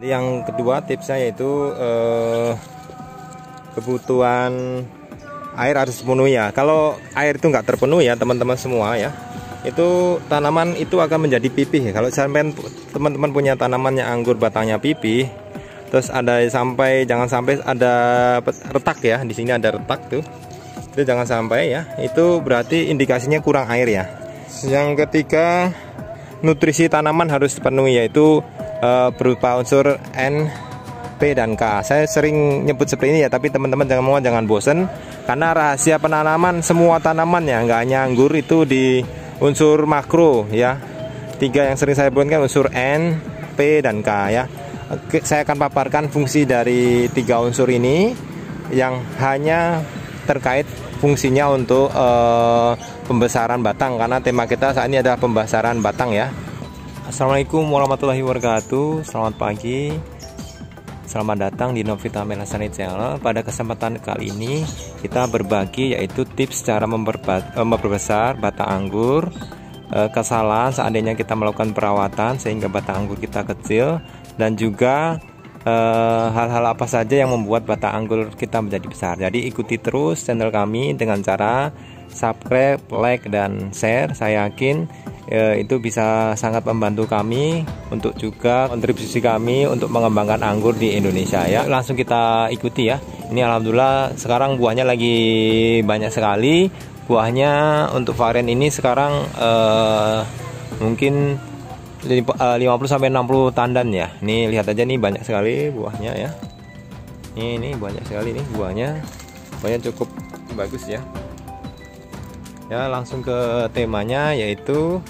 Jadi yang kedua tipsnya yaitu kebutuhan air harus penuhi ya. Kalau air itu nggak terpenuhi ya teman-teman semua ya, itu tanaman itu akan menjadi pipih. Kalau sampai teman-teman punya tanamannya anggur batangnya pipih, terus jangan sampai ada retak ya. Di sini ada retak tuh, itu jangan sampai ya. Itu berarti indikasinya kurang air ya. Yang ketiga, nutrisi tanaman harus dipenuhi, yaitu berupa unsur N, P, dan K. Saya sering nyebut seperti ini ya, tapi teman-teman jangan bosen, karena rahasia penanaman semua tanaman ya, nggak hanya anggur, itu di unsur makro ya. 3 yang sering saya sebutkan unsur N, P, dan K ya. Saya akan paparkan fungsi dari 3 unsur ini yang hanya terkait fungsinya untuk pembesaran batang, karena tema kita saat ini adalah pembesaran batang ya. Assalamualaikum warahmatullahi wabarakatuh. Selamat pagi, selamat datang di Novita Melasani Channel. Pada kesempatan kali ini kita berbagi yaitu tips cara memperbesar batang anggur. Kesalahan seandainya kita melakukan perawatan sehingga batang anggur kita kecil, dan juga hal-hal apa saja yang membuat batang anggur kita menjadi besar. Jadi ikuti terus channel kami dengan cara subscribe, like, dan share. Saya yakin itu bisa sangat membantu kami untuk juga kontribusi kami untuk mengembangkan anggur di Indonesia ya. Langsung kita ikuti ya. Ini alhamdulillah sekarang buahnya lagi banyak sekali. Buahnya untuk varian ini sekarang mungkin 50-60 tandan ya. Nih lihat aja nih, banyak sekali buahnya ya. Ini banyak sekali nih buahnya. Buahnya cukup bagus ya. Ya, langsung ke temanya, yaitu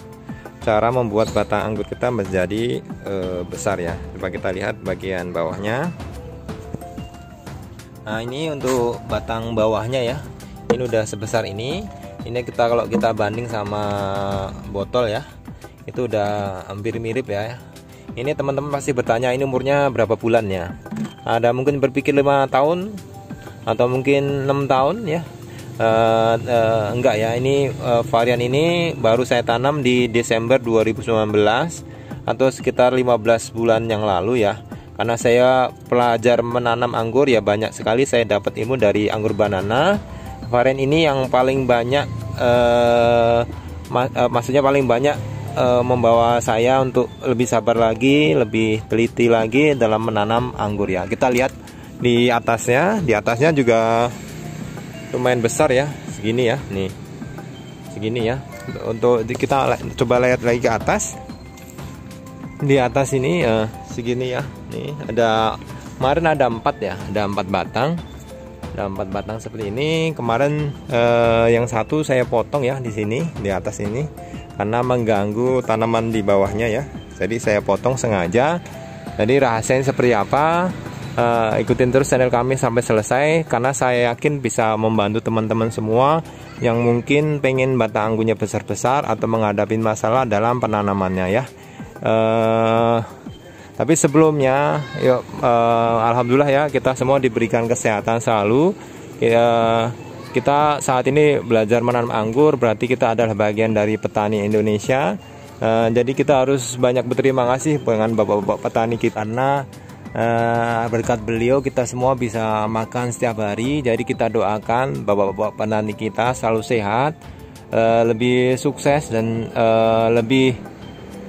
cara membuat batang anggur kita menjadi besar ya. Coba kita lihat bagian bawahnya. Nah, ini untuk batang bawahnya ya. Ini udah sebesar ini. Ini kalau kita banding sama botol ya, itu udah hampir mirip ya. Ini teman-teman pasti bertanya, ini umurnya berapa bulan ya? Ada mungkin berpikir 5 tahun atau mungkin 6 tahun ya. Enggak ya, ini varian ini baru saya tanam di Desember 2019 atau sekitar 15 bulan yang lalu ya. Karena saya pelajar menanam anggur ya, banyak sekali saya dapat ilmu dari anggur banana. Varian ini yang paling banyak maksudnya paling banyak membawa saya untuk lebih sabar lagi, lebih teliti lagi dalam menanam anggur ya. Kita lihat di atasnya juga lumayan besar ya, segini ya, nih segini ya. Untuk kita coba lihat lagi ke atas. Di atas ini segini ya, nih kemarin ada 4 ya, ada 4 batang seperti ini. Kemarin yang satu saya potong ya di sini, di atas ini, karena mengganggu tanaman di bawahnya ya. Jadi saya potong sengaja. Jadi rahasianya seperti apa? Ikutin terus channel kami sampai selesai, karena saya yakin bisa membantu teman-teman semua yang mungkin pengen batang anggurnya besar-besar atau menghadapi masalah dalam penanamannya ya. Tapi sebelumnya yuk, alhamdulillah ya, kita semua diberikan kesehatan selalu ya. Kita saat ini belajar menanam anggur, berarti kita adalah bagian dari petani Indonesia. Jadi kita harus banyak berterima kasih dengan bapak-bapak petani kita, karena berkat beliau kita semua bisa makan setiap hari. Jadi kita doakan bapak-bapak petani kita selalu sehat, lebih sukses, dan lebih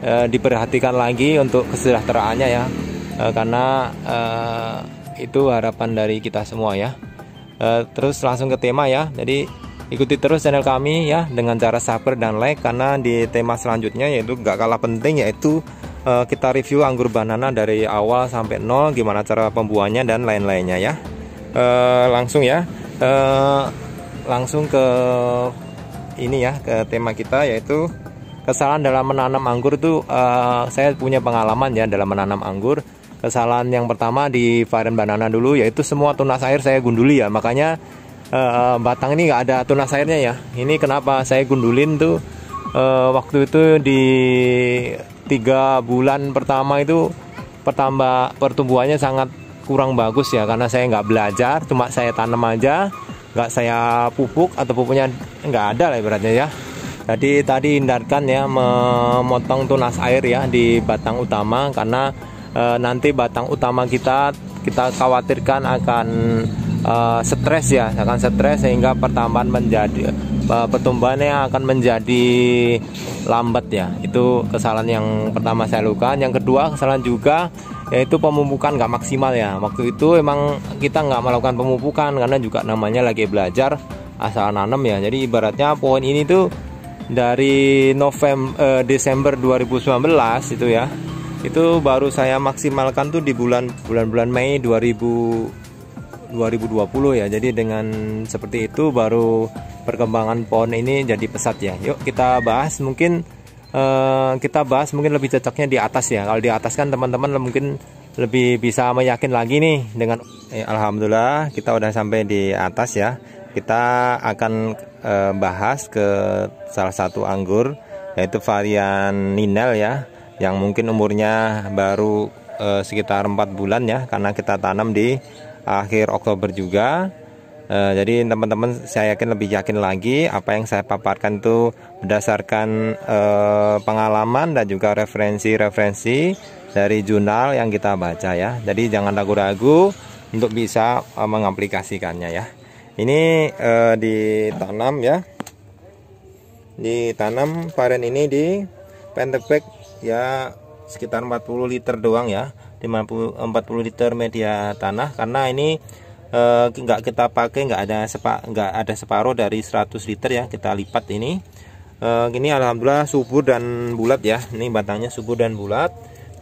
diperhatikan lagi untuk kesejahteraannya ya. Karena itu harapan dari kita semua ya. Terus langsung ke tema ya. Jadi ikuti terus channel kami ya dengan cara subscribe dan like, karena di tema selanjutnya yaitu gak kalah penting, yaitu kita review anggur banana dari awal sampai nol, gimana cara pembuahannya dan lain-lainnya ya. Langsung ya, langsung ke ini ya, ke tema kita, yaitu kesalahan dalam menanam anggur itu. Saya punya pengalaman ya dalam menanam anggur. Kesalahan yang pertama di varian banana dulu, yaitu semua tunas air saya gunduli ya. Makanya batang ini nggak ada tunas airnya ya. Ini kenapa saya gundulin tuh, waktu itu di 3 bulan pertama itu pertumbuhannya sangat kurang bagus ya, karena saya nggak belajar, cuma saya tanam aja, nggak saya pupuk atau pupuknya nggak ada lah ibaratnya ya. Jadi tadi hindarkan ya memotong tunas air ya di batang utama, karena nanti batang utama kita khawatirkan akan stres ya, akan stres sehingga pertambahan pertumbuhannya akan menjadi lambat ya. Itu kesalahan yang pertama saya lakukan. Yang kedua kesalahan juga yaitu pemupukan nggak maksimal ya. Waktu itu emang kita nggak melakukan pemupukan karena juga namanya lagi belajar asal nanam ya. Jadi ibaratnya pohon ini tuh dari Desember 2019 itu ya, itu baru saya maksimalkan tuh di bulan Mei 2020 ya. Jadi dengan seperti itu baru perkembangan pohon ini jadi pesat ya. Yuk kita bahas mungkin lebih cocoknya di atas ya. Kalau di atas kan teman-teman mungkin lebih bisa meyakin lagi nih dengan alhamdulillah kita udah sampai di atas ya. Kita akan bahas ke salah satu anggur yaitu varian Ninel ya, yang mungkin umurnya baru sekitar 4 bulan ya, karena kita tanam di akhir Oktober juga. Jadi teman-teman saya lebih yakin lagi apa yang saya paparkan itu berdasarkan pengalaman dan juga referensi dari jurnal yang kita baca ya. Jadi jangan ragu-ragu untuk bisa mengaplikasikannya ya. Ini ditanam ya, ditanam varian ini di pentebag ya, sekitar 40 liter doang ya, 40 liter media tanah, karena ini nggak kita pakai, nggak ada separuh dari 100 liter ya, kita lipat ini. Ini alhamdulillah subur dan bulat ya. Ini batangnya subur dan bulat.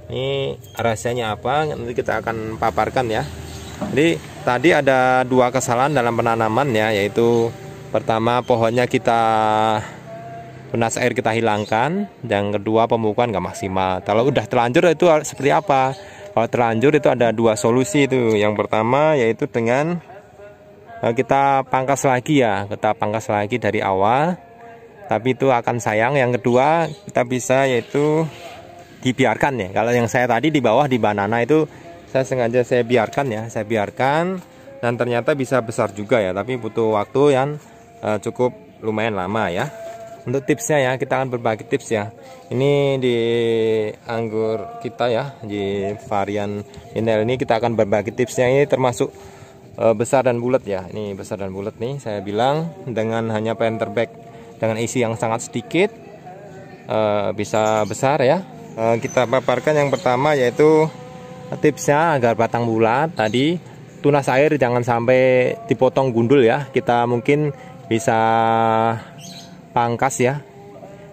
Ini rahasianya apa nanti kita akan paparkan ya. Jadi tadi ada 2 kesalahan dalam penanaman ya, yaitu pertama pohonnya penas air kita hilangkan, yang kedua pemupukan nggak maksimal. Kalau udah terlanjur itu seperti apa? Kalau terlanjur itu ada 2 solusi itu. Yang pertama yaitu dengan kita pangkas lagi ya, kita pangkas lagi dari awal, tapi itu akan sayang. Yang kedua kita bisa yaitu dibiarkan ya. Kalau yang saya tadi di bawah di banana itu saya sengaja saya biarkan ya, dan ternyata bisa besar juga ya, tapi butuh waktu yang cukup lumayan lama ya. Untuk tipsnya ya, kita akan berbagi tips ya. Ini di anggur kita ya, di varian Ninel ini kita akan berbagi tipsnya. Ini termasuk besar dan bulat ya. Ini besar dan bulat nih, saya bilang dengan hanya pentebag dengan isi yang sangat sedikit bisa besar ya. Kita paparkan yang pertama yaitu tipsnya agar batang bulat. Tadi tunas air jangan sampai dipotong gundul ya. Kita mungkin bisa pangkas ya,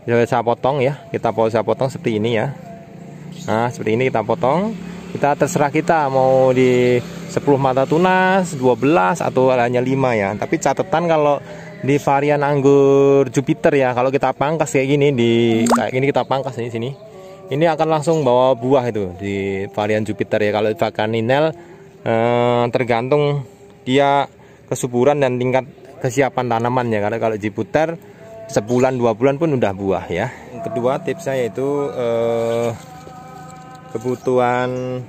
bisa potong ya. Kita bisa potong seperti ini ya. Nah seperti ini kita potong. Kita terserah kita mau di 10 mata tunas, 12 atau hanya 5 ya. Tapi catatan kalau di varian anggur Jupiter ya, kalau kita pangkas kayak gini, kayak gini kita pangkas di sini, ini akan langsung bawa buah itu di varian Jupiter ya. Kalau varian Ninel tergantung dia kesuburan dan tingkat kesiapan tanamannya. Karena kalau Jupiter sebulan 2 bulan pun udah buah ya. Yang kedua tipsnya yaitu kebutuhan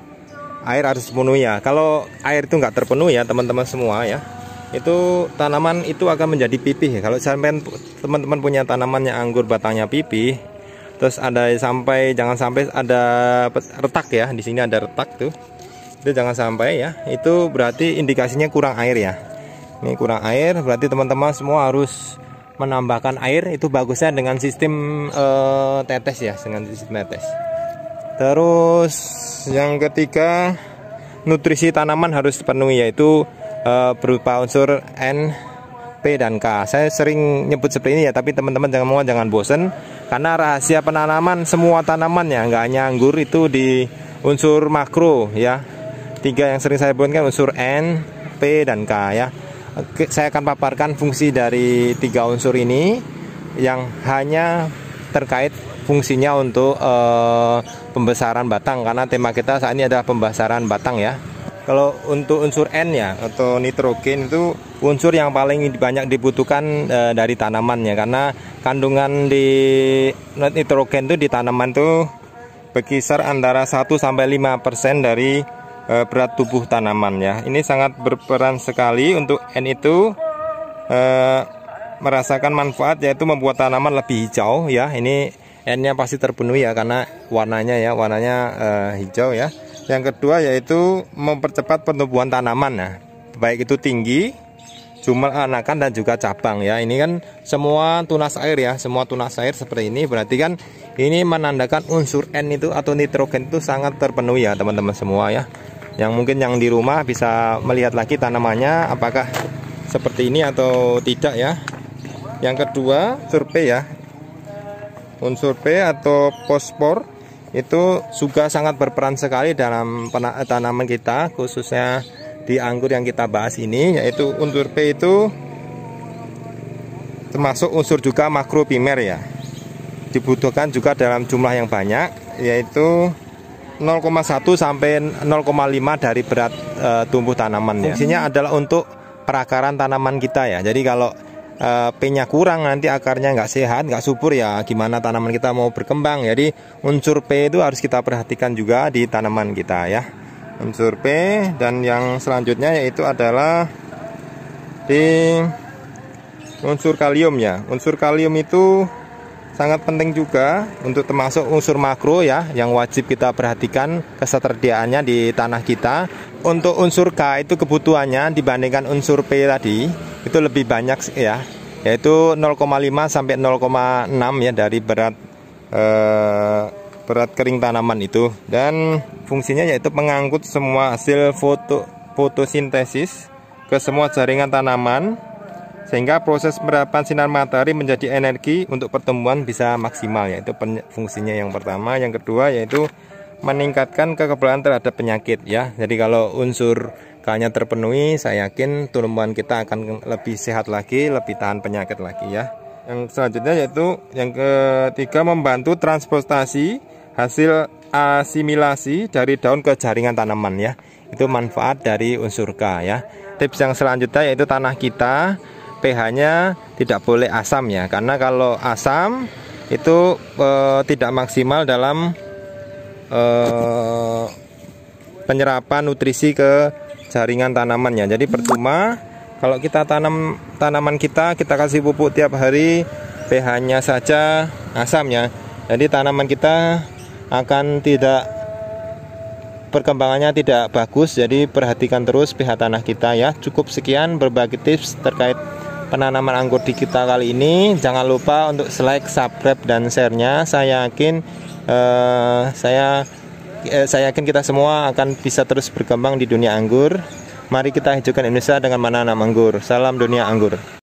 air harus dipenuhi ya. Kalau air itu nggak terpenuhi ya teman-teman semua ya, itu tanaman itu akan menjadi pipih. Kalau sampai teman-teman punya tanaman yang anggur batangnya pipih, terus jangan sampai ada retak ya, di sini ada retak tuh, itu jangan sampai ya. Itu berarti indikasinya kurang air ya. Ini kurang air, berarti teman-teman semua harus menambahkan air. Itu bagusnya dengan sistem tetes ya, dengan sistem tetes. Terus yang ketiga, nutrisi tanaman harus dipenuhi, yaitu berupa unsur N, P dan K. Saya sering nyebut seperti ini ya, tapi teman-teman jangan bosen, karena rahasia penanaman semua tanaman ya, nggak hanya anggur, itu di unsur makro ya. 3 yang sering saya sebutkan unsur N, P dan K ya. Saya akan paparkan fungsi dari 3 unsur ini yang hanya terkait fungsinya untuk pembesaran batang, karena tema kita saat ini adalah pembesaran batang ya. Kalau untuk unsur N ya, atau nitrogen, itu unsur yang paling banyak dibutuhkan dari tanaman ya, karena kandungan di nitrogen itu di tanaman itu berkisar antara 1-5% dari berat tubuh tanaman ya. Ini sangat berperan sekali untuk N itu merasakan manfaat, yaitu membuat tanaman lebih hijau ya. Ini N-nya pasti terpenuhi ya, karena warnanya hijau ya. Yang kedua yaitu mempercepat pertumbuhan tanaman. Nah, baik itu tinggi, jumlah anakan dan juga cabang ya. Ini kan semua tunas air ya, semua tunas air seperti ini. Berarti kan ini menandakan unsur N itu atau nitrogen itu sangat terpenuhi ya teman-teman semua ya. Yang mungkin yang di rumah bisa melihat lagi tanamannya apakah seperti ini atau tidak ya. Yang kedua unsur P ya. Unsur P atau fosfor itu juga sangat berperan sekali dalam tanaman kita, khususnya di anggur yang kita bahas ini, yaitu unsur P itu termasuk unsur juga makroprimer ya. Dibutuhkan juga dalam jumlah yang banyak, yaitu 0,1 sampai 0,5 dari berat tumbuh tanaman ya. Fungsinya adalah untuk perakaran tanaman kita ya. Jadi kalau P-nya kurang nanti akarnya nggak sehat, nggak subur ya, gimana tanaman kita mau berkembang. Jadi unsur P itu harus kita perhatikan juga di tanaman kita ya. Unsur P, dan yang selanjutnya yaitu adalah di unsur kalium ya. Unsur kalium itu sangat penting juga untuk termasuk unsur makro ya, yang wajib kita perhatikan ketersediaannya di tanah kita. Untuk unsur K itu kebutuhannya dibandingkan unsur P tadi itu lebih banyak ya, yaitu 0,5 sampai 0,6 ya dari berat kering tanaman itu. Dan fungsinya yaitu mengangkut semua hasil fotosintesis ke semua jaringan tanaman, sehingga proses penyerapan sinar matahari menjadi energi untuk pertumbuhan bisa maksimal, yaitu fungsinya yang pertama. Yang kedua yaitu meningkatkan kekebalan terhadap penyakit ya. Jadi kalau unsur K-nya terpenuhi, saya yakin tumbuhan kita akan lebih sehat lagi, lebih tahan penyakit lagi ya. Yang selanjutnya yaitu yang ketiga, membantu transportasi hasil asimilasi dari daun ke jaringan tanaman ya. Itu manfaat dari unsur K ya. Tips yang selanjutnya yaitu tanah kita pH-nya tidak boleh asam ya, karena kalau asam itu tidak maksimal dalam penyerapan nutrisi ke jaringan tanamannya. Jadi percuma kalau kita tanam tanaman kita kasih pupuk tiap hari, pH-nya saja asam ya. Jadi tanaman kita akan tidak, perkembangannya tidak bagus. Jadi perhatikan terus pH tanah kita ya. Cukup sekian berbagi tips terkait penanaman anggur di kita kali ini. Jangan lupa untuk like, subscribe, dan share-nya. Saya yakin kita semua akan bisa terus berkembang di dunia anggur. Mari kita hijaukan Indonesia dengan menanam anggur. Salam dunia anggur.